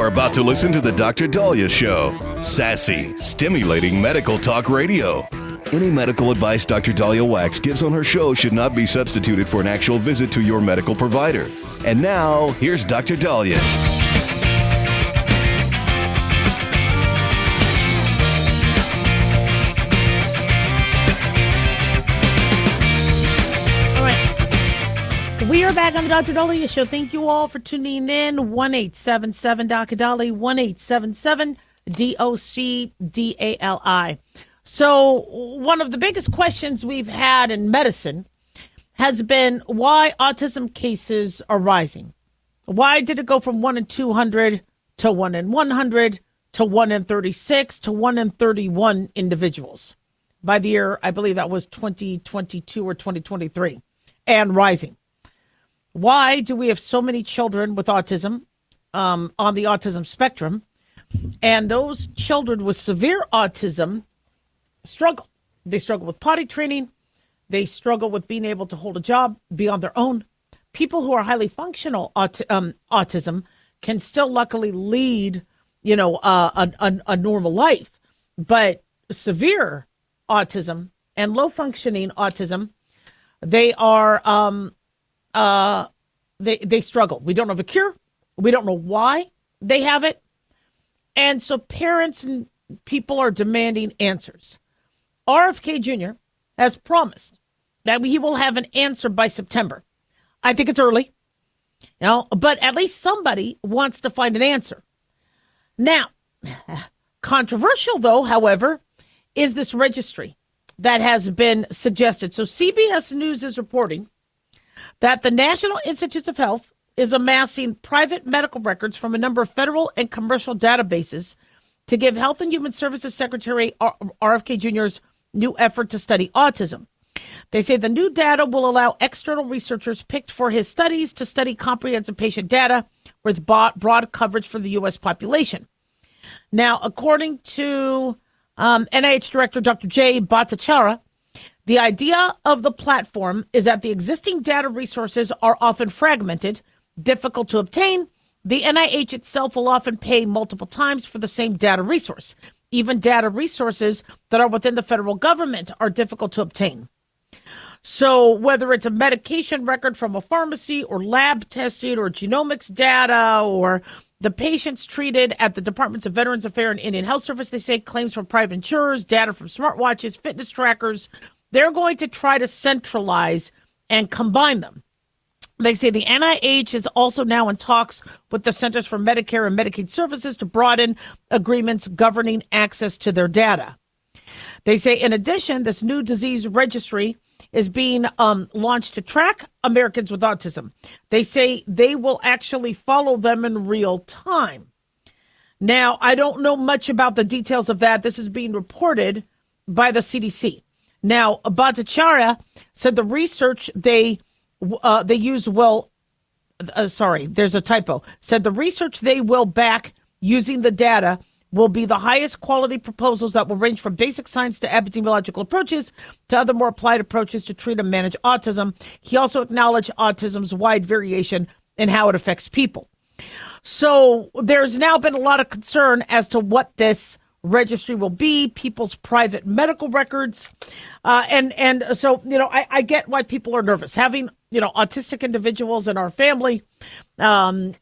You're about to listen to the Dr. Daliah Show. Sassy, stimulating medical talk radio. Any medical advice Dr. Daliah Wax gives on her show should not be substituted for an actual visit to your medical provider. And now, here's Dr. Daliah. We are back on the Dr. Daliah Show. Thank you all for tuning in. 1-877-Dr. 1-877-DOC-DALI. So one of the biggest questions we've had in medicine has been why autism cases are rising. Why did it go from 1 in 200 to 1 in 100 to 1 in 36 to 1 in 31 individuals by the year, I believe that was 2022 or 2023, and rising? Why do we have so many children with autism on the autism spectrum? And those children with severe autism struggle. They struggle with potty training. They struggle with being able to hold a job, be on their own. People who are highly functional autism can still luckily lead, a normal life. But severe autism and low functioning autism, they are they struggle. We don't have a cure. We don't know why they have it. And so parents and people are demanding answers. RFK Jr. has promised that he will have an answer by September. I think it's early, but at least somebody wants to find an answer. Now, controversial though, however, is this registry that has been suggested. So CBS News is reporting that the National Institutes of Health is amassing private medical records from a number of federal and commercial databases to give Health and Human Services Secretary RFK Jr.'s new effort to study autism. They say the new data will allow external researchers picked for his studies to study comprehensive patient data with broad coverage for the U.S. population. Now, according to NIH Director Dr. Jay Bhattacharya, the idea of the platform is that the existing data resources are often fragmented, difficult to obtain. The NIH itself will often pay multiple times for the same data resource. Even data resources that are within the federal government are difficult to obtain. So whether it's a medication record from a pharmacy or lab testing or genomics data or the patients treated at the Departments of Veterans Affairs and Indian Health Service, they say claims from private insurers, data from smartwatches, fitness trackers, they're going to try to centralize and combine them. They say the NIH is also now in talks with the Centers for Medicare and Medicaid Services to broaden agreements governing access to their data. They say, in addition, this new disease registry is being launched to track Americans with autism. They say they will actually follow them in real time. Now, I don't know much about the details of that. This is being reported by the CDC. Now, Bhattacharya said the research they use will, there's a typo, said the research they will back using the data will be the highest quality proposals that will range from basic science to epidemiological approaches to other more applied approaches to treat and manage autism. He also acknowledged autism's wide variation in how it affects people. So there's now been a lot of concern as to what this registry will be, people's private medical records. And so, I get why people are nervous. Having, autistic individuals in our family, I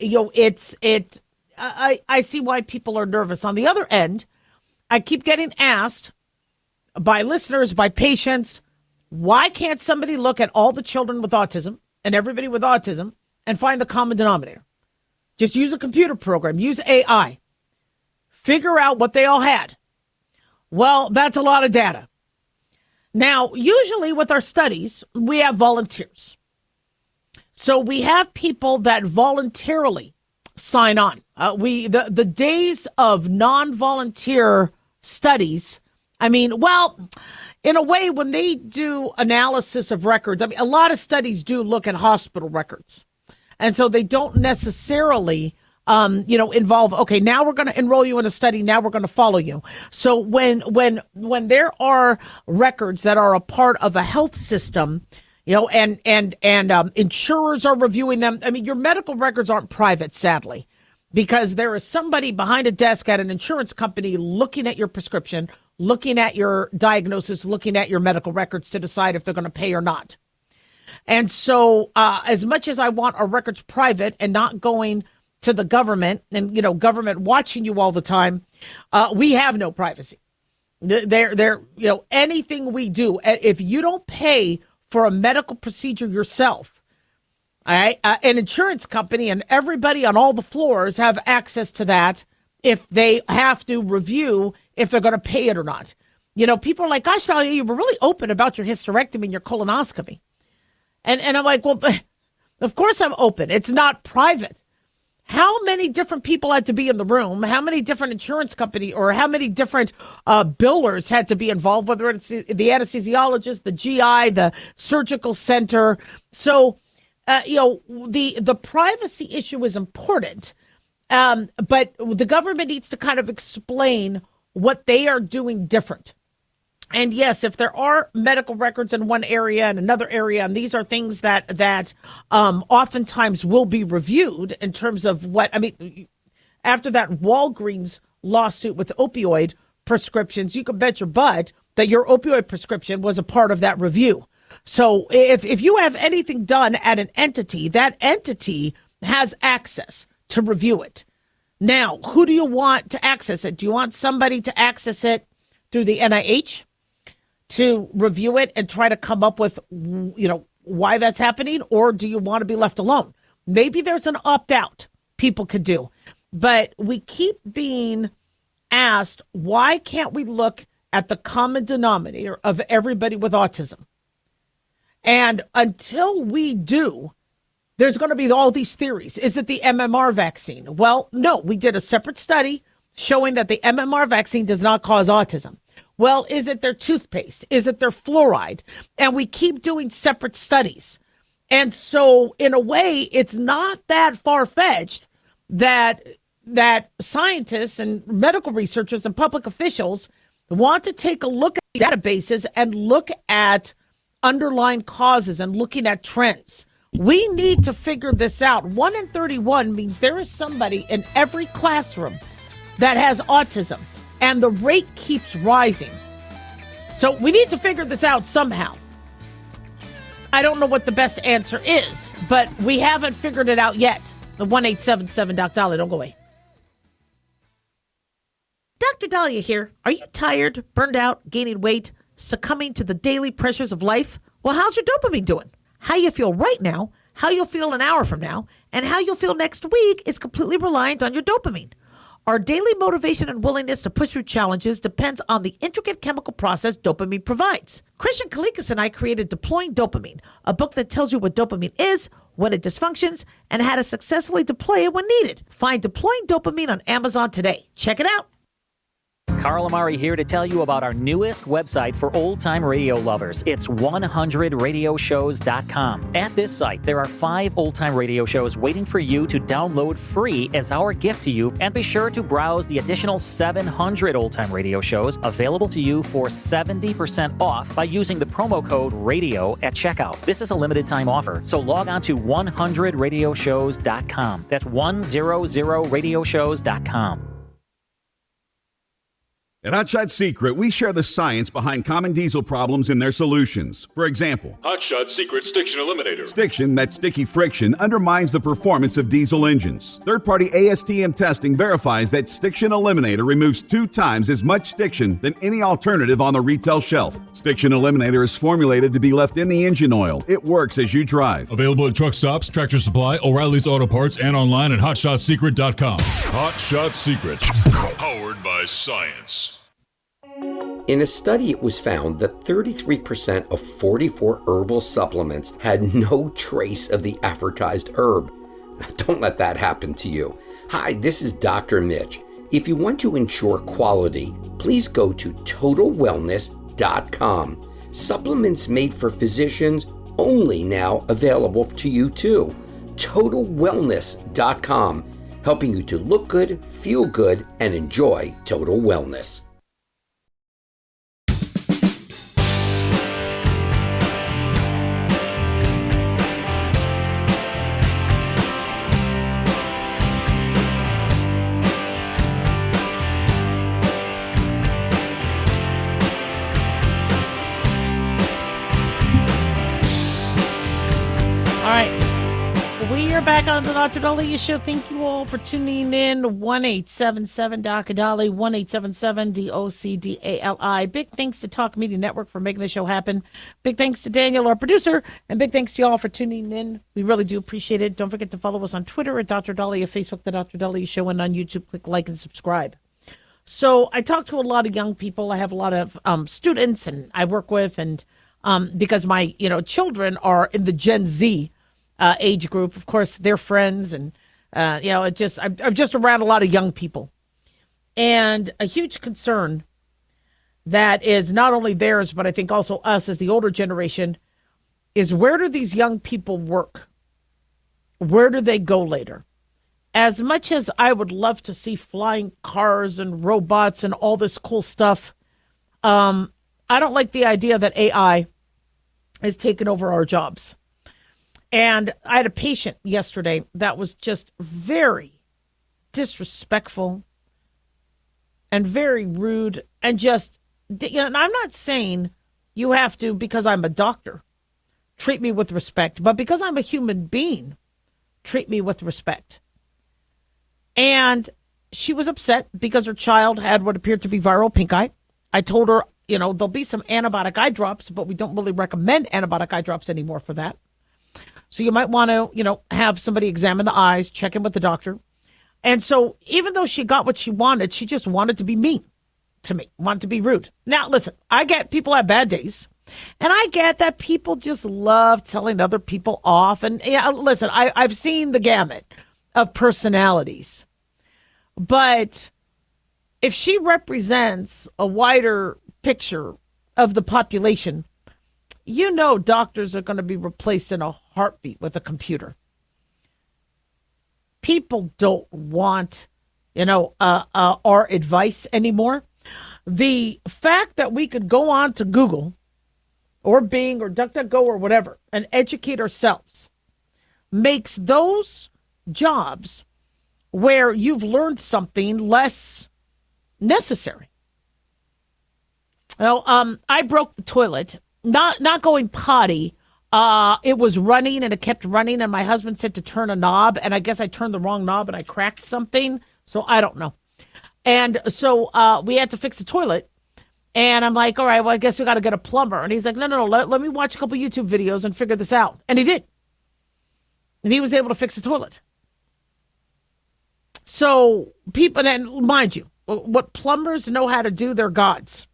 see why people are nervous. On the other end, I keep getting asked by listeners, by patients, why can't somebody look at all the children with autism and everybody with autism and find the common denominator? Just use a computer program, use AI. Figure out what they all had. Well, that's a lot of data. Now, usually with our studies, we have volunteers. So we have people that voluntarily sign on. The days of non-volunteer studies, in a way, when they do analysis of records, a lot of studies do look at hospital records. And so they don't necessarily involve, okay, now we're going to enroll you in a study. Now we're going to follow you. So when there are records that are a part of a health system, and insurers are reviewing them. Your medical records aren't private, sadly. because there is somebody behind a desk at an insurance company looking at your prescription, looking at your diagnosis, looking at your medical records to decide if they're going to pay or not. And so as much as I want our records private and not going to the government and, government watching you all the time, we have no privacy. Anything we do, if you don't pay for a medical procedure yourself, all right, an insurance company and everybody on all the floors have access to that if they have to review if they're going to pay it or not. People are like, gosh, Daliah, you were really open about your hysterectomy and your colonoscopy. And I'm like, well, of course I'm open. It's not private. How many different people had to be in the room? How many different insurance company or how many different billers had to be involved, whether it's the anesthesiologist, the GI, the surgical center. So, the privacy issue is important. But the government needs to kind of explain what they are doing different. And yes, if there are medical records in one area and another area, and these are things that oftentimes will be reviewed in terms of after that Walgreens lawsuit with opioid prescriptions, you can bet your butt that your opioid prescription was a part of that review. So if you have anything done at an entity, that entity has access to review it. Now, who do you want to access it? Do you want somebody to access it through the NIH? To review it and try to come up with, why that's happening? Or do you want to be left alone? Maybe there's an opt-out people could do. But we keep being asked, why can't we look at the common denominator of everybody with autism? And until we do, there's going to be all these theories. Is it the MMR vaccine? Well, no, we did a separate study showing that the MMR vaccine does not cause autism. Well, is it their toothpaste? Is it their fluoride? And we keep doing separate studies. And so in a way, it's not that far-fetched that scientists and medical researchers and public officials want to take a look at databases and look at underlying causes and looking at trends. We need to figure this out. 1 in 31 means there is somebody in every classroom that has autism. And the rate keeps rising. So we need to figure this out somehow. I don't know what the best answer is, but we haven't figured it out yet. The 1-877-Doc-Daliah, don't go away. Dr. Daliah here. Are you tired, burned out, gaining weight, succumbing to the daily pressures of life? Well, how's your dopamine doing? How you feel right now, how you'll feel an hour from now, and how you'll feel next week is completely reliant on your dopamine. Our daily motivation and willingness to push through challenges depends on the intricate chemical process dopamine provides. Christian Kalikas and I created Deploying Dopamine, a book that tells you what dopamine is, when it dysfunctions, and how to successfully deploy it when needed. Find Deploying Dopamine on Amazon today. Check it out. Carl Amari here to tell you about our newest website for old-time radio lovers. It's 100radioshows.com. At this site, there are 5 old-time radio shows waiting for you to download free as our gift to you, and be sure to browse the additional 700 old-time radio shows available to you for 70% off by using the promo code RADIO at checkout. This is a limited-time offer, so log on to 100radioshows.com. That's 100radioshows.com. At Hotshot Secret, we share the science behind common diesel problems and their solutions. For example, Hotshot Secret Stiction Eliminator. Stiction, that sticky friction, undermines the performance of diesel engines. Third-party ASTM testing verifies that Stiction Eliminator removes 2 times as much stiction than any alternative on the retail shelf. Stiction Eliminator is formulated to be left in the engine oil. It works as you drive. Available at truck stops, Tractor Supply, O'Reilly's Auto Parts, and online at HotShotSecret.com. Hotshot Secret. Powered by science. In a study, it was found that 33% of 44 herbal supplements had no trace of the advertised herb. Don't let that happen to you. Hi, this is Dr. Mitch. If you want to ensure quality, please go to TotalWellness.com. Supplements made for physicians only now available to you too. TotalWellness.com, helping you to look good, feel good, and enjoy total wellness. We're back on the Dr. Daliah Show. Thank you all for tuning in. 1-877-DOC-DALI, 1-877-DOC-DALI. Big thanks to Talk Media Network for making the show happen. Big thanks to Daniel, our producer, and big thanks to y'all for tuning in. We really do appreciate it. Don't forget to follow us on Twitter at Dr. Daliah, Facebook, The Dr. Daliah Show, and on YouTube, click like and subscribe. So I talk to a lot of young people. I have a lot of students and I work with, and because my children are in the Gen Z age group, of course, they're friends, and I'm just around a lot of young people, and a huge concern that is not only theirs, but I think also us as the older generation, is where do these young people work? Where do they go later? As much as I would love to see flying cars and robots and all this cool stuff, I don't like the idea that AI is taking over our jobs. And I had a patient yesterday that was just very disrespectful and very rude, and just, and I'm not saying you have to, because I'm a doctor, treat me with respect, but because I'm a human being, treat me with respect. And she was upset because her child had what appeared to be viral pink eye. I told her, there'll be some antibiotic eye drops, but we don't really recommend antibiotic eye drops anymore for that. So you might want to, have somebody examine the eyes, check in with the doctor. And so even though she got what she wanted, she just wanted to be mean to me, wanted to be rude. Now, listen, I get people have bad days. And I get that people just love telling other people off. And listen, I've seen the gamut of personalities. But if she represents a wider picture of the population, doctors are going to be replaced in a heartbeat with a computer. People don't want, our advice anymore. The fact that we could go on to Google or Bing or DuckDuckGo or whatever and educate ourselves makes those jobs where you've learned something less necessary. Well, I broke the toilet, not going potty. It was running and it kept running, and my husband said to turn a knob, and I guess I turned the wrong knob and I cracked something. So I don't know. And so we had to fix the toilet. And I'm like, all right, well, I guess we got to get a plumber. And he's like, no, let me watch a couple YouTube videos and figure this out. And he did. And he was able to fix the toilet. So people, and mind you, what plumbers know how to do, they're gods.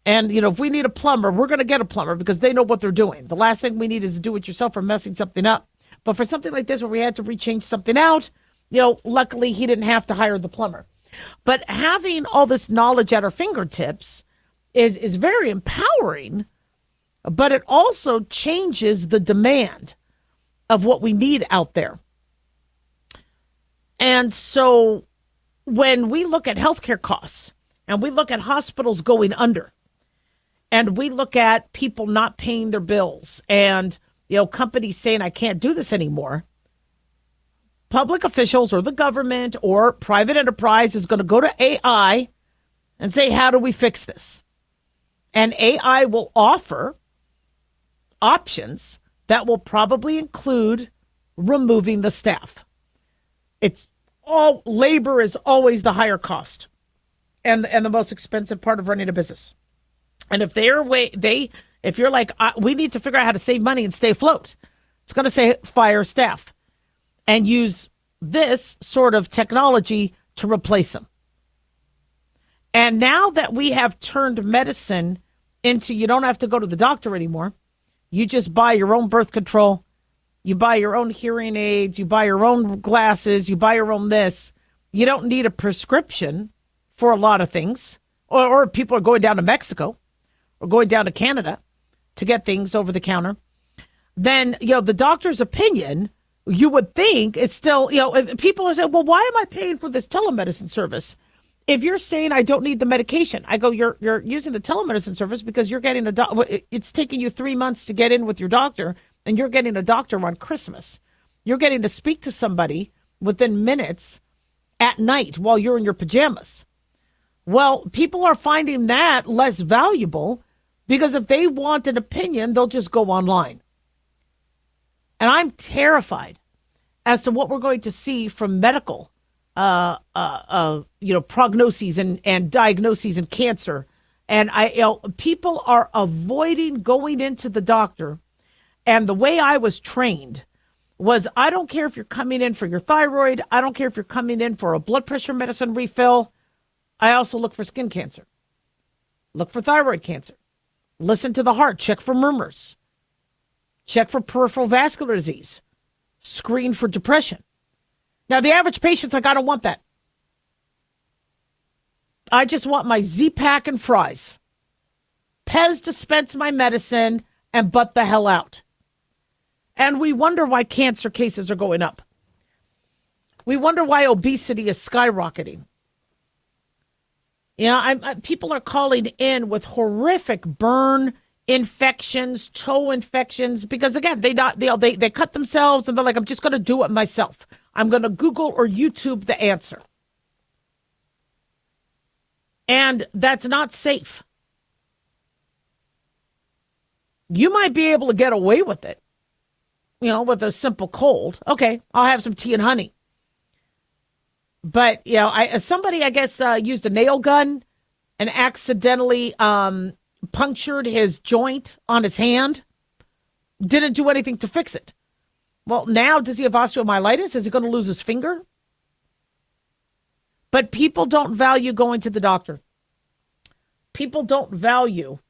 And, if we need a plumber, we're going to get a plumber because they know what they're doing. The last thing we need is to do it yourself or messing something up. But for something like this where we had to rechange something out, luckily he didn't have to hire the plumber. But having all this knowledge at our fingertips is very empowering, but it also changes the demand of what we need out there. And so when we look at healthcare costs and we look at hospitals going under, and we look at people not paying their bills and, companies saying, I can't do this anymore, public officials or the government or private enterprise is going to go to AI and say, how do we fix this? And AI will offer options that will probably include removing the staff. It's all labor is always the higher cost and the most expensive part of running a business. And if if you're like, we need to figure out how to save money and stay afloat, it's going to say fire staff and use this sort of technology to replace them. And now that we have turned medicine into, you don't have to go to the doctor anymore. You just buy your own birth control. You buy your own hearing aids. You buy your own glasses. You buy your own this. You don't need a prescription for a lot of things. Or people are going down to Mexico or going down to Canada to get things over the counter. Then, the doctor's opinion, you would think it's still, people are saying, well, why am I paying for this telemedicine service? If you're saying I don't need the medication, I go, you're using the telemedicine service because you're getting it's taking you 3 months to get in with your doctor, and you're getting a doctor on Christmas. You're getting to speak to somebody within minutes at night while you're in your pajamas. Well, people are finding that less valuable because if they want an opinion, they'll just go online. And I'm terrified as to what we're going to see from medical, prognoses and diagnoses in cancer. And people are avoiding going into the doctor. And the way I was trained was, I don't care if you're coming in for your thyroid. I don't care if you're coming in for a blood pressure medicine refill. I also look for skin cancer. Look for thyroid cancer. Listen to the heart. Check for murmurs. Check for peripheral vascular disease. Screen for depression. Now, the average patient's like, I don't want that. I just want my Z-Pack and fries. Pez dispense my medicine and butt the hell out. And we wonder why cancer cases are going up. We wonder why obesity is skyrocketing. People are calling in with horrific burn infections, toe infections, because again, they cut themselves and they're like, I'm just going to do it myself. I'm going to Google or YouTube the answer. And that's not safe. You might be able to get away with it, with a simple cold. Okay, I'll have some tea and honey. But, somebody, I guess, used a nail gun and accidentally punctured his joint on his hand. Didn't do anything to fix it. Well, now, does he have osteomyelitis? Is he going to lose his finger? But people don't value going to the doctor. People don't value,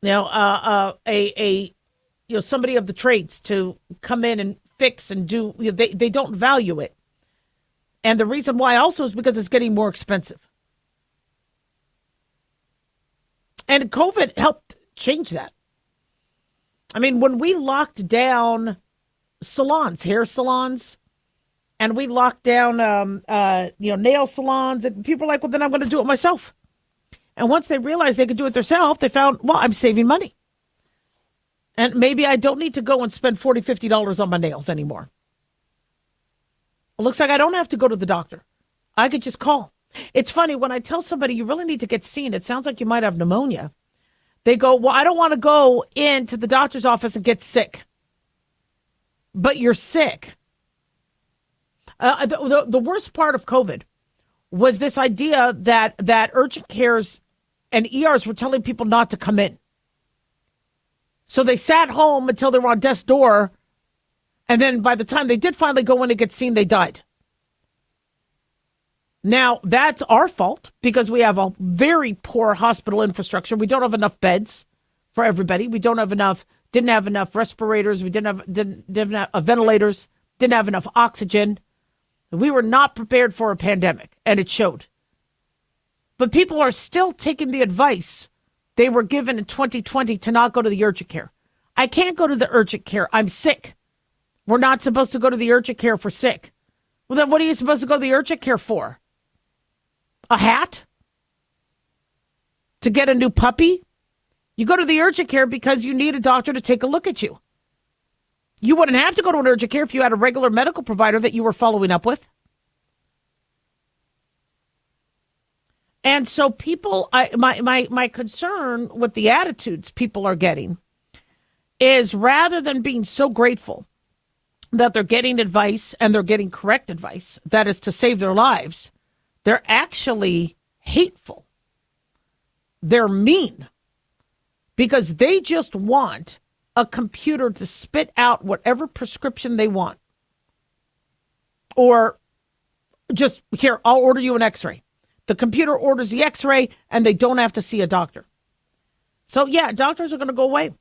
somebody of the trades to come in and fix and do. They don't value it. And the reason why also is because it's getting more expensive. And COVID helped change that. I mean, when we locked down salons, hair salons, and we locked down, nail salons, and people are like, well, then I'm going to do it myself. And once they realized they could do it themselves, they found, well, I'm saving money. And maybe I don't need to go and spend $40, $50 on my nails anymore. It looks like I don't have to go to the doctor. I could just call. It's funny, when I tell somebody you really need to get seen, it sounds like you might have pneumonia. They go, well, I don't want to go into the doctor's office and get sick. But you're sick. The worst part of COVID was this idea that urgent cares and ERs were telling people not to come in. So they sat home until they were on death's door. And then by the time they did finally go in and get seen, they died. Now, that's our fault because we have a very poor hospital infrastructure. We don't have enough beds for everybody. We didn't have enough respirators. We didn't have ventilators, didn't have enough oxygen. We were not prepared for a pandemic, and it showed. But people are still taking the advice they were given in 2020 to not go to the urgent care. I can't go to the urgent care. I'm sick. We're not supposed to go to the urgent care for sick. Well, then what are you supposed to go to the urgent care for? A hat? To get a new puppy? You go to the urgent care because you need a doctor to take a look at you. You wouldn't have to go to an urgent care if you had a regular medical provider that you were following up with. And so people, my concern with the attitudes people are getting is, rather than being so grateful that they're getting advice and they're getting correct advice, that is to save their lives, they're actually hateful. They're mean because they just want a computer to spit out whatever prescription they want. Or just, here, I'll order you an x-ray. The computer orders the x-ray and they don't have to see a doctor. So yeah, doctors are going to go away.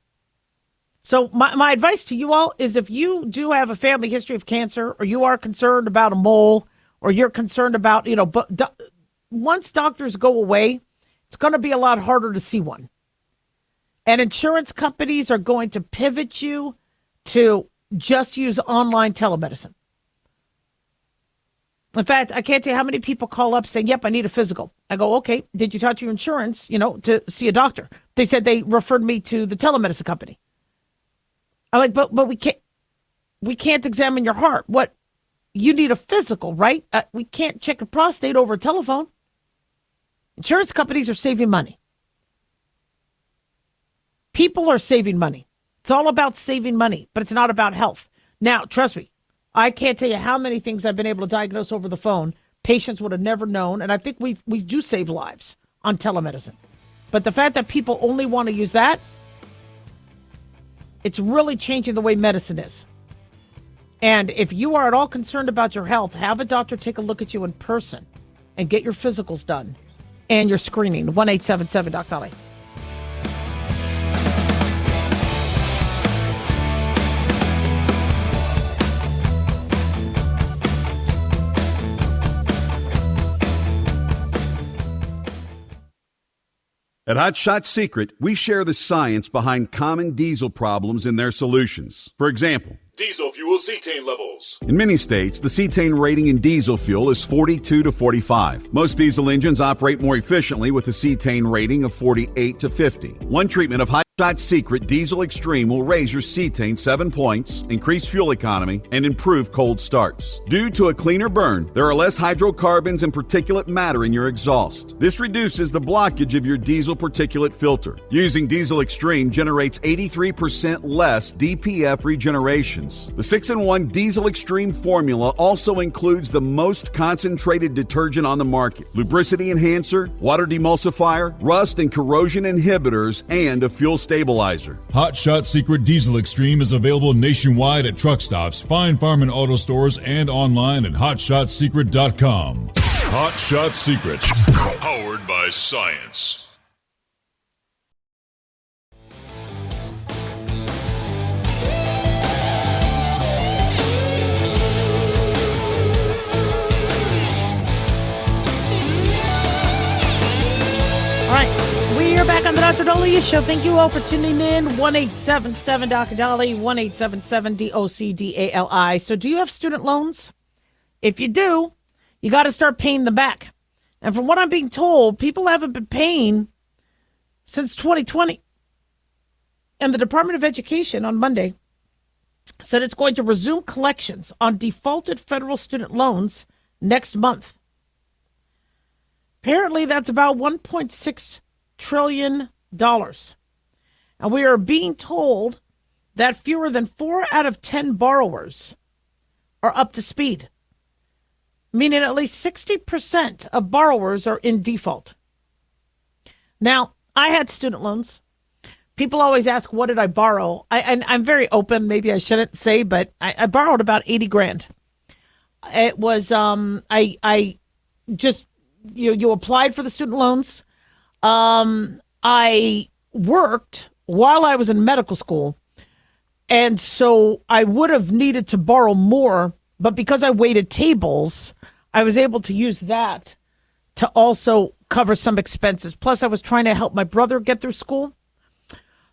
So my advice to you all is, if you do have a family history of cancer, or you are concerned about a mole, or you're concerned about, once doctors go away, it's going to be a lot harder to see one. And insurance companies are going to pivot you to just use online telemedicine. In fact, I can't tell you how many people call up saying, yep, I need a physical. I go, okay, did you talk to your insurance, to see a doctor? They said they referred me to the telemedicine company. I'm like, but we can't examine your heart. What? You need a physical, right? We can't check a prostate over a telephone. Insurance companies are saving money. People are saving money. It's all about saving money, but it's not about health. Now, trust me, I can't tell you how many things I've been able to diagnose over the phone. Patients would have never known. And I think we do save lives on telemedicine. But the fact that people only want to use that, it's really changing the way medicine is. And if you are at all concerned about your health, have a doctor take a look at you in person and get your physicals done and your screening. 1-877-DOC-DALIAH. At Hot Shot Secret, we share the science behind common diesel problems and their solutions. For example, Diesel fuel cetane levels. in many states, the cetane rating in diesel fuel is 42 to 45. Most diesel engines operate more efficiently with a cetane rating of 48 to 50. One treatment of Hot Shot Secret Diesel Extreme will raise your cetane 7 points, increase fuel economy, and improve cold starts. Due to a cleaner burn, there are less hydrocarbons and particulate matter in your exhaust. This reduces the blockage of your diesel particulate filter. Using Diesel Extreme generates 83% less DPF regenerations. The 6-in-1 Diesel Extreme formula also includes the most concentrated detergent on the market, lubricity enhancer, water demulsifier, rust and corrosion inhibitors, and a fuel stabilizer. Hot Shot Secret Diesel Extreme is available nationwide at truck stops, fine farm and auto stores, and online at hotshotsecret.com. Hot Shot Secret. Powered by science. All right, we are back on the Dr. Daliah Show. Thank you all for tuning in. 1-877-DOC-DALIAH, 1-877-DOC-DALI. So do you have student loans? If you do, you got to start paying them back. And from what I'm being told, people haven't been paying since 2020. And the Department of Education on Monday said it's going to resume collections on defaulted federal student loans next month. Apparently, that's about $1.6 trillion. And we are being told that fewer than 4 out of 10 borrowers are up to speed, meaning at least 60% of borrowers are in default. Now, I had student loans. People always ask, what did I borrow? I'm very open. Maybe I shouldn't say, but I borrowed about 80 grand. It was, I just, you applied for the student loans. I worked while I was in medical school. And so I would have needed to borrow more, but because I waited tables, I was able to use that to also cover some expenses. Plus, I was trying to help my brother get through school.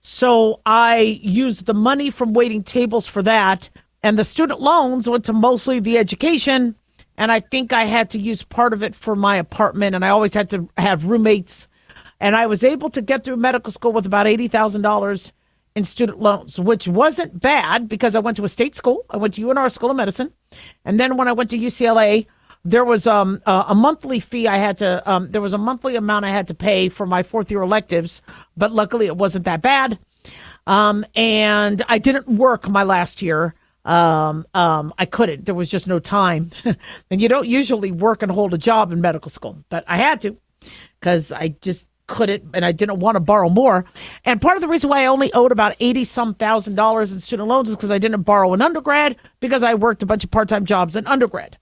So I used the money from waiting tables for that. And the student loans went to mostly the education. And I think I had to use part of it for my apartment. And I always had to have roommates. And I was able to get through medical school with about $80,000 in student loans, which wasn't bad because I went to a state school. I went to UNR School of Medicine. And then when I went to UCLA, there was a monthly fee I had to, there was a monthly amount I had to pay for my fourth year electives, but luckily it wasn't that bad. And I didn't work my last year. I couldn't, there was just no time. And you don't usually work and hold a job in medical school, but I had to because I just couldn't, and I didn't want to borrow more. And part of the reason why I only owed about $80-some thousand in student loans is because I didn't borrow in undergrad because I worked a bunch of part-time jobs in undergrad.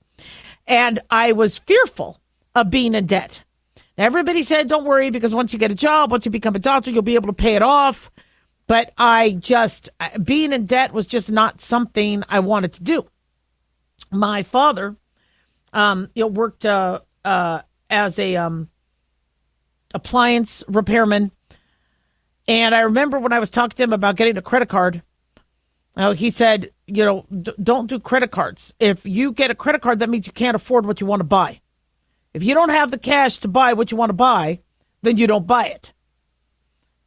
And I was fearful of being in debt. Now, everybody said, don't worry, because once you get a job, once you become a doctor, you'll be able to pay it off. But being in debt was just not something I wanted to do. My father, worked as a appliance repairman. And I remember when I was talking to him about getting a credit card, he said, don't do credit cards. If you get a credit card, that means you can't afford what you want to buy. If you don't have the cash to buy what you want to buy, then you don't buy it.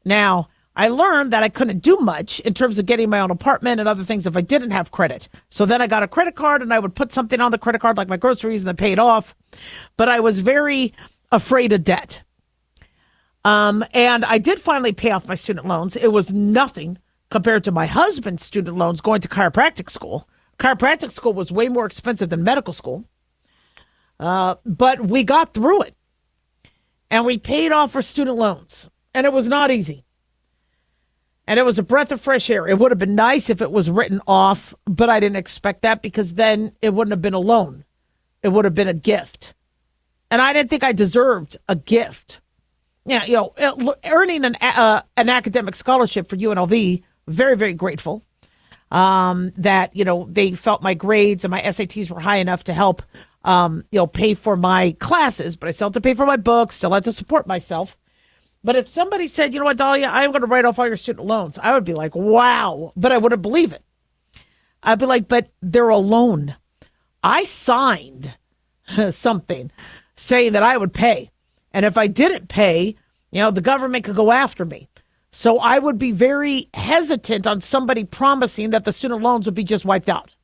Now, I learned that I couldn't do much in terms of getting my own apartment and other things if I didn't have credit. So then I got a credit card and I would put something on the credit card like my groceries and then pay it off. But I was very afraid of debt. And I did finally pay off my student loans. It was nothing compared to my husband's student loans going to chiropractic school, Chiropractic school was way more expensive than medical school. But we got through it. And we paid off our student loans. And it was not easy. And it was a breath of fresh air. It would have been nice if it was written off, but I didn't expect that because then it wouldn't have been a loan. It would have been a gift. And I didn't think I deserved a gift. Yeah, earning an academic scholarship for UNLV, very, very grateful that, they felt my grades and my SATs were high enough to help, pay for my classes, but I still had to pay for my books, still had to support myself. But if somebody said, you know what, Daliah, I'm going to write off all your student loans, I would be like, wow, but I wouldn't believe it. I'd be like, but they're a loan. I signed something saying that I would pay. And if I didn't pay, the government could go after me. So I would be very hesitant on somebody promising that the student loans would be just wiped out.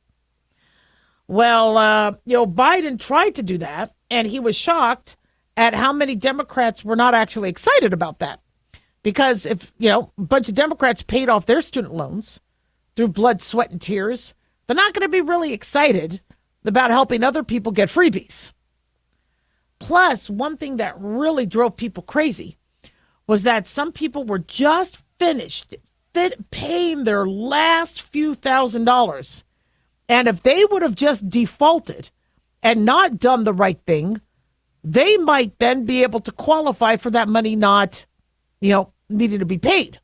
Well, Biden tried to do that, and he was shocked at how many Democrats were not actually excited about that. Because if, a bunch of Democrats paid off their student loans through blood, sweat, and tears, they're not going to be really excited about helping other people get freebies. Plus, one thing that really drove people crazy was that some people were just finished paying their last few $1,000s. And if they would have just defaulted and not done the right thing, they might then be able to qualify for that money not, needing to be paid.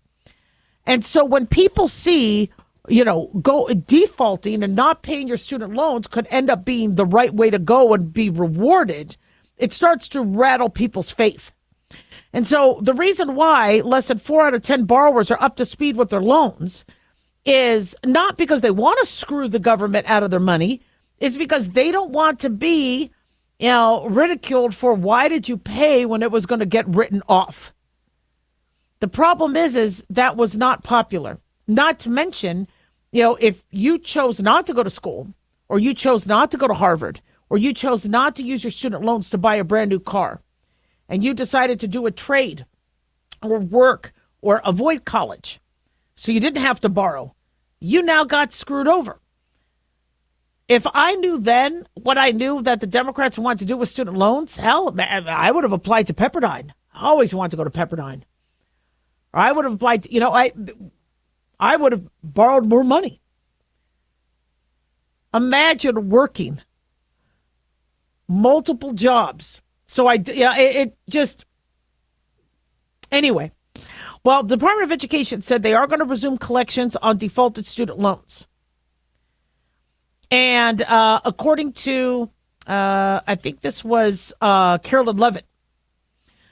And so when people see, go defaulting and not paying your student loans could end up being the right way to go and be rewarded, it starts to rattle people's faith. And so the reason why less than 4 out of 10 borrowers are up to speed with their loans is not because they want to screw the government out of their money. It's because they don't want to be, ridiculed for why did you pay when it was going to get written off. The problem is that was not popular. Not to mention, if you chose not to go to school, or you chose not to go to Harvard, or you chose not to use your student loans to buy a brand new car, and you decided to do a trade or work or avoid college, so you didn't have to borrow, you now got screwed over. If I knew then what I knew that the Democrats wanted to do with student loans, hell, I would have applied to Pepperdine. I always wanted to go to Pepperdine. Or I would have applied to, I would have borrowed more money. Imagine working multiple jobs. So anyway. Well, the Department of Education said they are going to resume collections on defaulted student loans. And according to, I think this was Carolyn Levitt,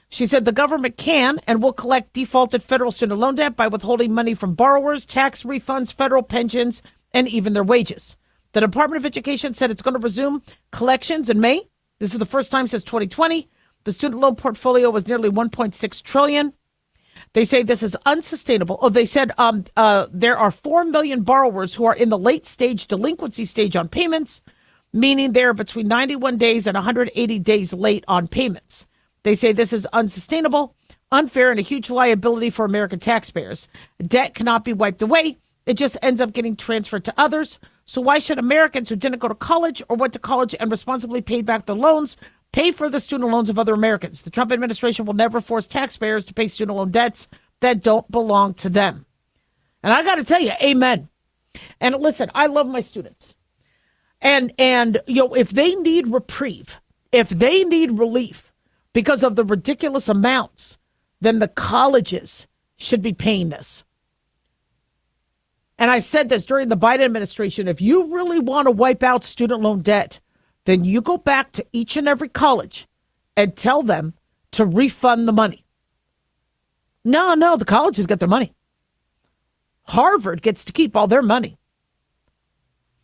she said the government can and will collect defaulted federal student loan debt by withholding money from borrowers, tax refunds, federal pensions, and even their wages. The Department of Education said it's going to resume collections in May. This is the first time since 2020. The student loan portfolio was nearly $1.6 trillion. They say this is unsustainable. Oh, they said there are 4 million borrowers who are in the late stage delinquency stage on payments, meaning they're between 91 days and 180 days late on payments. They say this is unsustainable, unfair, and a huge liability for American taxpayers. Debt cannot be wiped away. It just ends up getting transferred to others. So why should Americans who didn't go to college or went to college and responsibly paid back their loans pay for the student loans of other Americans? The Trump administration will never force taxpayers to pay student loan debts that don't belong to them. And I got to tell you, amen. And listen, I love my students. And if they need reprieve, if they need relief because of the ridiculous amounts, then the colleges should be paying this. And I said this during the Biden administration, if you really want to wipe out student loan debt, then you go back to each and every college and tell them to refund the money. No, the colleges get their money. Harvard gets to keep all their money.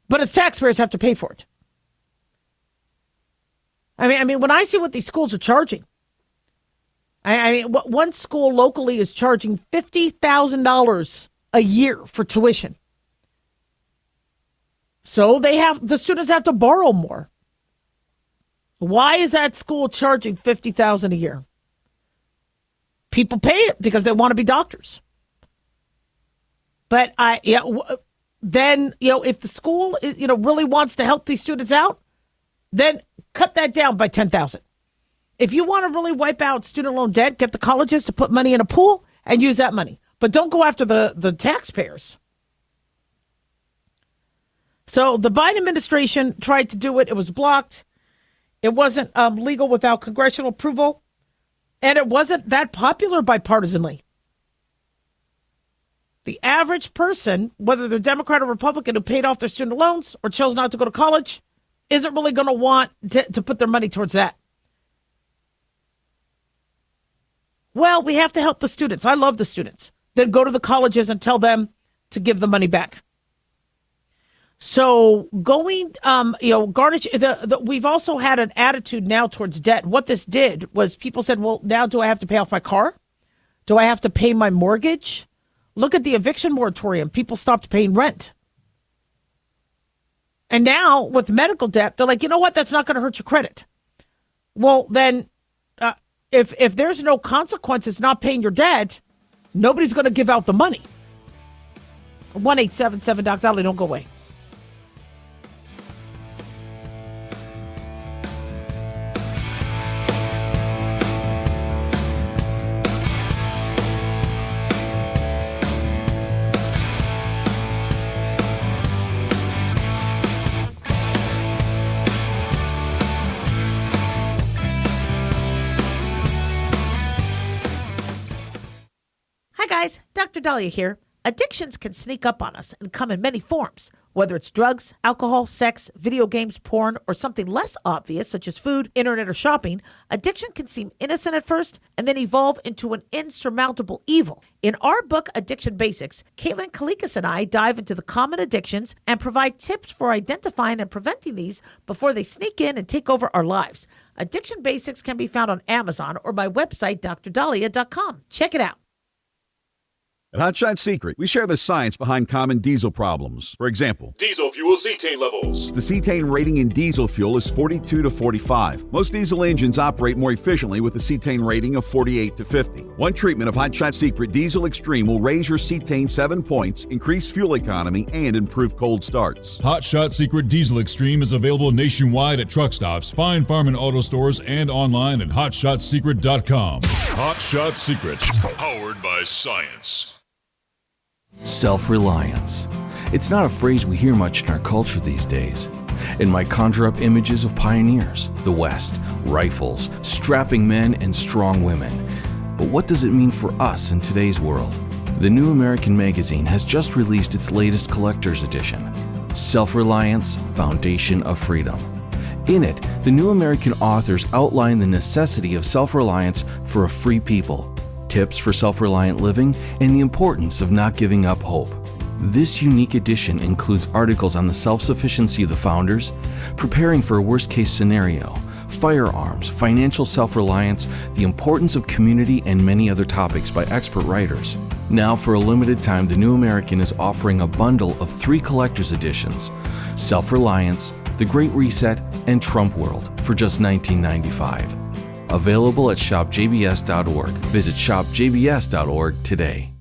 But as taxpayers have to pay for it. I mean, when I see what these schools are charging, one school locally is charging $50,000 a year for tuition. So the students have to borrow more. Why is that school charging $50,000 a year? People pay it because they want to be doctors. But then, if the school, really wants to help these students out, then cut that down by 10,000. If you want to really wipe out student loan debt, get the colleges to put money in a pool and use that money. But don't go after the taxpayers. So the Biden administration tried to do it. It was blocked. It wasn't legal without congressional approval. And it wasn't that popular bipartisanly. The average person, whether they're Democrat or Republican, who paid off their student loans or chose not to go to college, isn't really going to want to put their money towards that. Well, we have to help the students. I love the students. Then go to the colleges and tell them to give the money back. So going, garnish, we've also had an attitude now towards debt. What this did was people said, well, now do I have to pay off my car? Do I have to pay my mortgage? Look at the eviction moratorium. People stopped paying rent. And now with medical debt, they're like, you know what? That's not going to hurt your credit. Well, then if there's no consequences not paying your debt, nobody's going to give out the money. 1-877-DOC-DOLLY. Don't go away. Guys, Dr. Daliah here. Addictions can sneak up on us and come in many forms, whether it's drugs, alcohol, sex, video games, porn, or something less obvious such as food, internet, or shopping. Addiction can seem innocent at first and then evolve into an insurmountable evil. In our book, Addiction Basics, Caitlin Kalikas and I dive into the common addictions and provide tips for identifying and preventing these before they sneak in and take over our lives. Addiction Basics can be found on Amazon or my website, drdaliah.com. Check it out. At Hotshot Secret, we share the science behind common diesel problems. For example, Diesel fuel cetane levels. the cetane rating in diesel fuel is 42 to 45. Most diesel engines operate more efficiently with a cetane rating of 48 to 50. One treatment of Hotshot Secret Diesel Extreme will raise your cetane 7 points, increase fuel economy, and improve cold starts. Hot Shot Secret Diesel Extreme is available nationwide at truck stops, fine farm and auto stores, and online at hotshotsecret.com. Hot Shot Secret, powered by science. Self-reliance. It's not a phrase we hear much in our culture these days. It might conjure up images of pioneers, the West, rifles, strapping men, and strong women. But what does it mean for us in today's world? The New American Magazine has just released its latest collector's edition, Self-Reliance, Foundation of Freedom. In it, the New American authors outline the necessity of self-reliance for a free people, tips for self-reliant living, and the importance of not giving up hope. This unique edition includes articles on the self-sufficiency of the founders, preparing for a worst-case scenario, firearms, financial self-reliance, the importance of community, and many other topics by expert writers. Now, for a limited time, the New American is offering a bundle of 3 collector's editions, Self-Reliance, The Great Reset, and Trump World, for just $19.95. Available at shopjbs.org. Visit shopjbs.org today.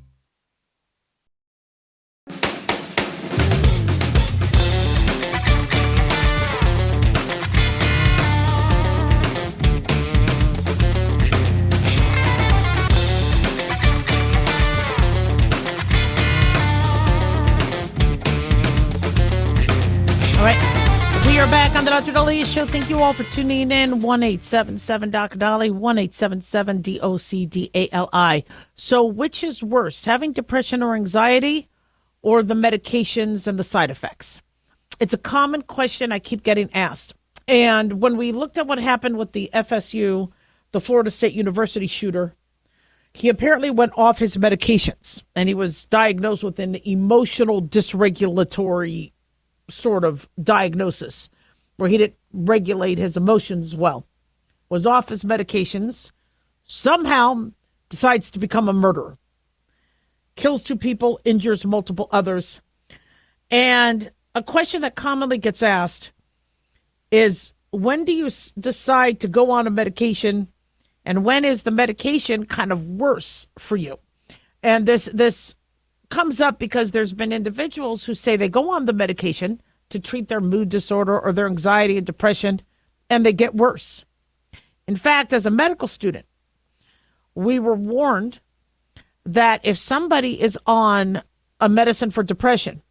All right. We are back on the Dr. Daliah Show. Thank you all for tuning in. 1-877-DOC-DOLLY, 1-877-DOCDALI. So which is worse, having depression or anxiety or the medications and the side effects? It's a common question I keep getting asked. And when we looked at what happened with the FSU, the Florida State University shooter, he apparently went off his medications and he was diagnosed with an emotional dysregulatory sort of diagnosis where he didn't regulate his emotions well, was off his medications, somehow decides to become a murderer, kills 2 people, injures multiple others. And a question that commonly gets asked is, when do you decide to go on a medication, and when is the medication kind of worse for you? And this comes up because there's been individuals who say they go on the medication to treat their mood disorder or their anxiety and depression, and they get worse. In fact, as a medical student, we were warned that if somebody is on a medicine for depression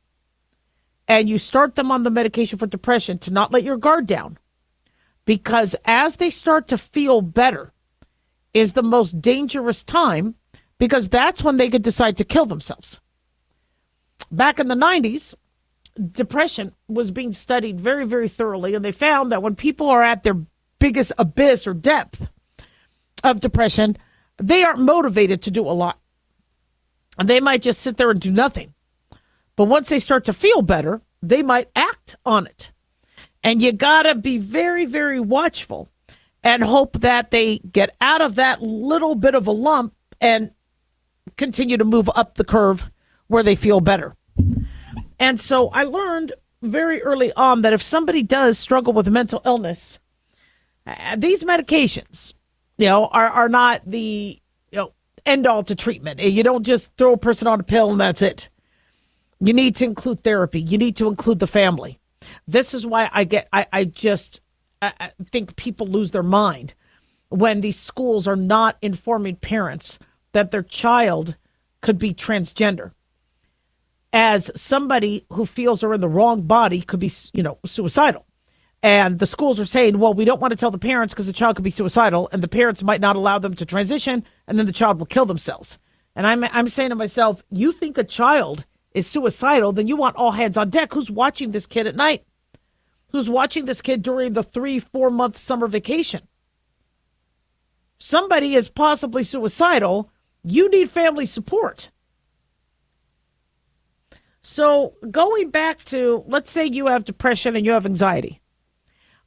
and you start them on the medication for depression, to not let your guard down, because as they start to feel better is the most dangerous time, because that's when they could decide to kill themselves. Back in the 90s, depression was being studied very, very thoroughly, and they found that when people are at their biggest abyss or depth of depression, they aren't motivated to do a lot. And they might just sit there and do nothing. But once they start to feel better, they might act on it. And you got to be very, very watchful and hope that they get out of that little bit of a lump and continue to move up the curve where they feel better. And so I learned very early on that if somebody does struggle with mental illness, these medications, are not the end all to treatment. You don't just throw a person on a pill and that's it. You need to include therapy. You need to include the family. This is why I think people lose their mind when these schools are not informing parents that their child could be transgender. As somebody who feels they're in the wrong body could be, suicidal. And the schools are saying, well, we don't want to tell the parents because the child could be suicidal, and the parents might not allow them to transition, and then the child will kill themselves. And I'm saying to myself, you think a child is suicidal, then you want all hands on deck. Who's watching this kid at night? Who's watching this kid during the 3-4 month summer vacation? Somebody is possibly suicidal. You need family support. So going back to, let's say you have depression and you have anxiety.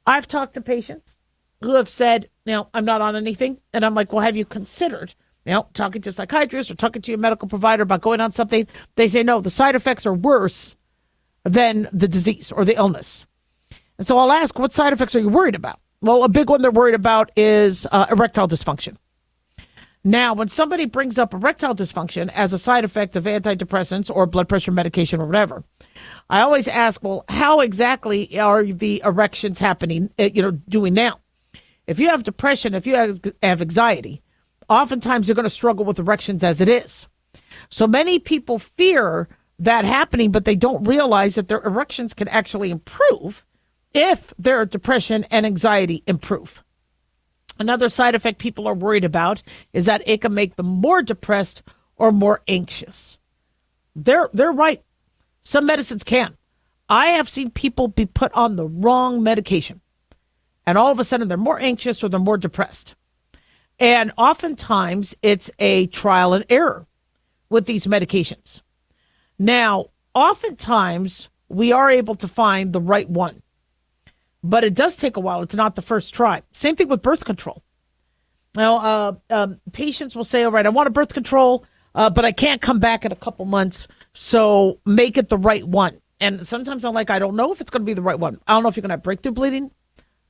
I've talked to patients who have said, I'm not on anything. And I'm like, well, have you considered, talking to a psychiatrist or talking to your medical provider about going on something? They say, no, the side effects are worse than the disease or the illness. And so I'll ask, what side effects are you worried about? Well, a big one they're worried about is erectile dysfunction. Now, when somebody brings up erectile dysfunction as a side effect of antidepressants or blood pressure medication or whatever, I always ask, well, how exactly are the erections happening, doing now? If you have depression, if you have anxiety, oftentimes you're going to struggle with erections as it is. So many people fear that happening, but they don't realize that their erections can actually improve if their depression and anxiety improve. Another side effect people are worried about is that it can make them more depressed or more anxious. They're right. Some medicines can. I have seen people be put on the wrong medication, and all of a sudden they're more anxious or they're more depressed. And oftentimes it's a trial and error with these medications. Now, oftentimes we are able to find the right one, but it does take a while. It's not the first try. Same thing with birth control. Now, patients will say, all right, I want a birth control, but I can't come back in a couple months, so make it the right one. And sometimes I'm like, I don't know if it's going to be the right one. I don't know if you're going to have breakthrough bleeding.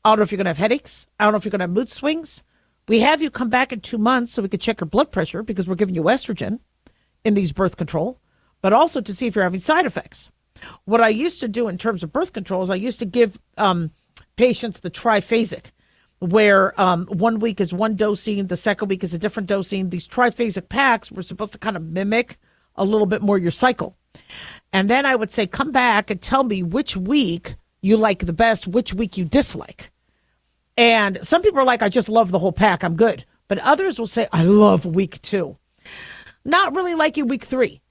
I don't know if you're going to have headaches. I don't know if you're going to have mood swings. We have you come back in 2 months so we could check your blood pressure because we're giving you estrogen in these birth control, but also to see if you're having side effects. What I used to do in terms of birth control is I used to give patients the triphasic, where 1 week is one dosing, the second week is a different dosing. These triphasic packs were supposed to kind of mimic a little bit more your cycle. And then I would say, come back and tell me which week you like the best, which week you dislike. And some people are like, I just love the whole pack, I'm good. But others will say, I love week 2. Not really liking week 3.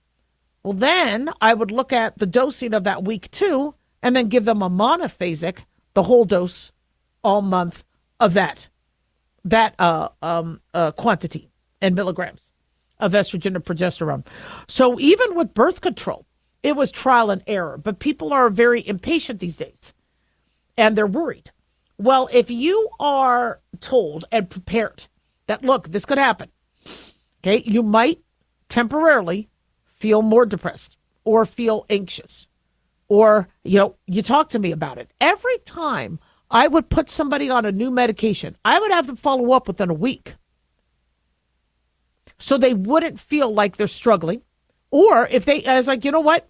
Well, then I would look at the dosing of that week 2 and then give them a monophasic, the whole dose, all month of that quantity in milligrams of estrogen and progesterone. So even with birth control, it was trial and error. But people are very impatient these days, and they're worried. Well, if you are told and prepared that, look, this could happen, okay, you might temporarily feel more depressed or feel anxious, or, you talk to me about it. Every time I would put somebody on a new medication, I would have them follow up within a week so they wouldn't feel like they're struggling Or if I was like, you know what?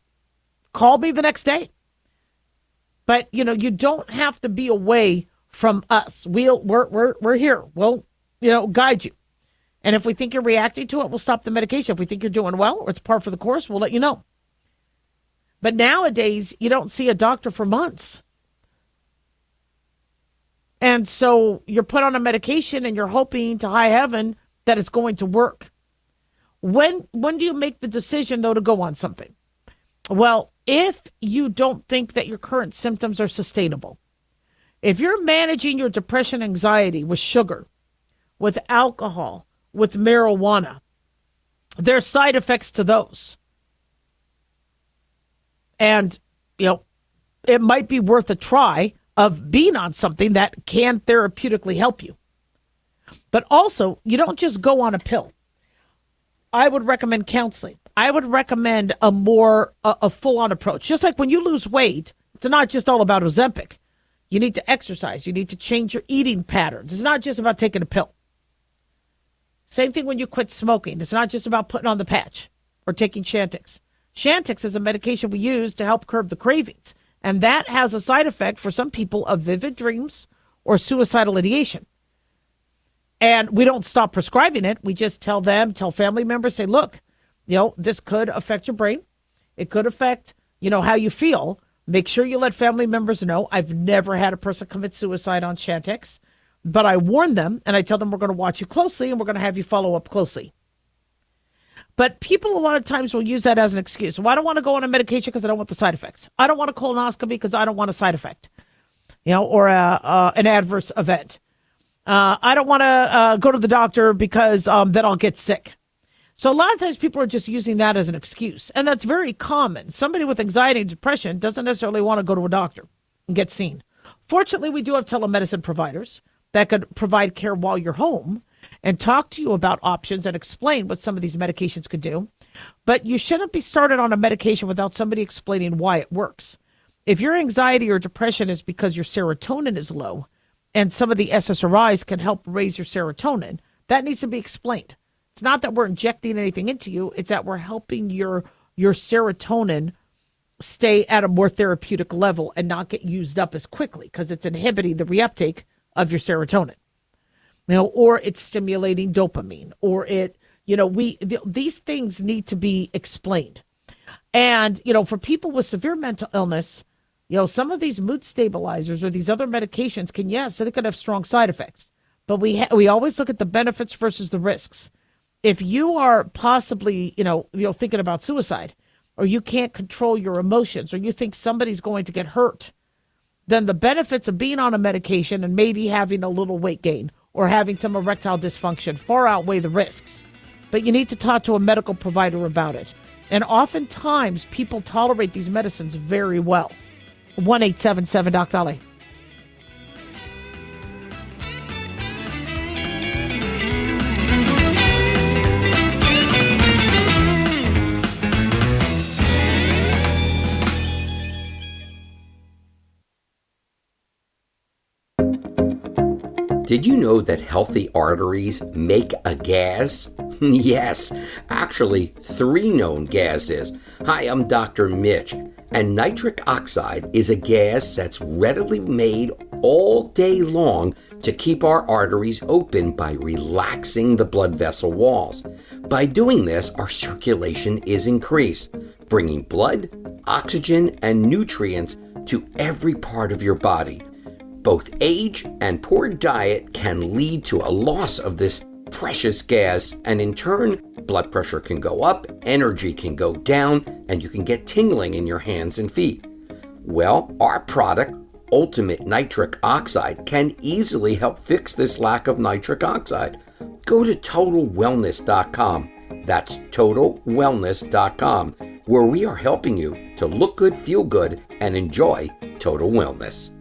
Call me the next day. But, you don't have to be away from us. We're here. We'll, guide you. And if we think you're reacting to it, we'll stop the medication. If we think you're doing well or it's par for the course, we'll let you know. But nowadays, you don't see a doctor for months. And so you're put on a medication and you're hoping to high heaven that it's going to work. When do you make the decision, though, to go on something? Well, if you don't think that your current symptoms are sustainable, if you're managing your depression, anxiety with sugar, with alcohol, with marijuana, there's side effects to those. And, it might be worth a try of being on something that can therapeutically help you. But also, you don't just go on a pill. I would recommend counseling. I would recommend a full-on approach. Just like when you lose weight, it's not just all about Ozempic. You need to exercise. You need to change your eating patterns. It's not just about taking a pill. Same thing when you quit smoking. It's not just about putting on the patch or taking Chantix. Chantix is a medication we use to help curb the cravings. And that has a side effect for some people of vivid dreams or suicidal ideation. And we don't stop prescribing it. We just tell family members, say, look, this could affect your brain. It could affect, how you feel. Make sure you let family members know. I've never had a person commit suicide on Chantix, but I warn them and I tell them we're going to watch you closely and we're going to have you follow up closely. But people a lot of times will use that as an excuse. Well, I don't want to go on a medication because I don't want the side effects. I don't want a colonoscopy because I don't want a side effect, or an adverse event. I don't want to go to the doctor because then I'll get sick. So a lot of times people are just using that as an excuse. And that's very common. Somebody with anxiety and depression doesn't necessarily want to go to a doctor and get seen. Fortunately, we do have telemedicine providers that could provide care while you're home and talk to you about options and explain what some of these medications could do. But you shouldn't be started on a medication without somebody explaining why it works. If your anxiety or depression is because your serotonin is low and some of the SSRIs can help raise your serotonin, that needs to be explained. It's not that we're injecting anything into you. It's that we're helping your serotonin stay at a more therapeutic level and not get used up as quickly because it's inhibiting the reuptake of your serotonin. Or it's stimulating dopamine, or these things need to be explained. And, for people with severe mental illness, some of these mood stabilizers or these other medications they could have strong side effects. But we always look at the benefits versus the risks. If you are possibly, thinking about suicide, or you can't control your emotions, or you think somebody's going to get hurt, then the benefits of being on a medication and maybe having a little weight gain or having some erectile dysfunction far outweigh the risks. But you need to talk to a medical provider about it. And oftentimes, people tolerate these medicines very well. 1-877-DOC-Daliah. Did you know that healthy arteries make a gas? Yes, actually 3 known gases. Hi, I'm Dr. Mitch, and nitric oxide is a gas that's readily made all day long to keep our arteries open by relaxing the blood vessel walls. By doing this, our circulation is increased, bringing blood, oxygen, and nutrients to every part of your body. Both age and poor diet can lead to a loss of this precious gas, and in turn, blood pressure can go up, energy can go down, and you can get tingling in your hands and feet. Well, our product, Ultimate Nitric Oxide, can easily help fix this lack of nitric oxide. Go to TotalWellness.com. That's TotalWellness.com, where we are helping you to look good, feel good, and enjoy total wellness.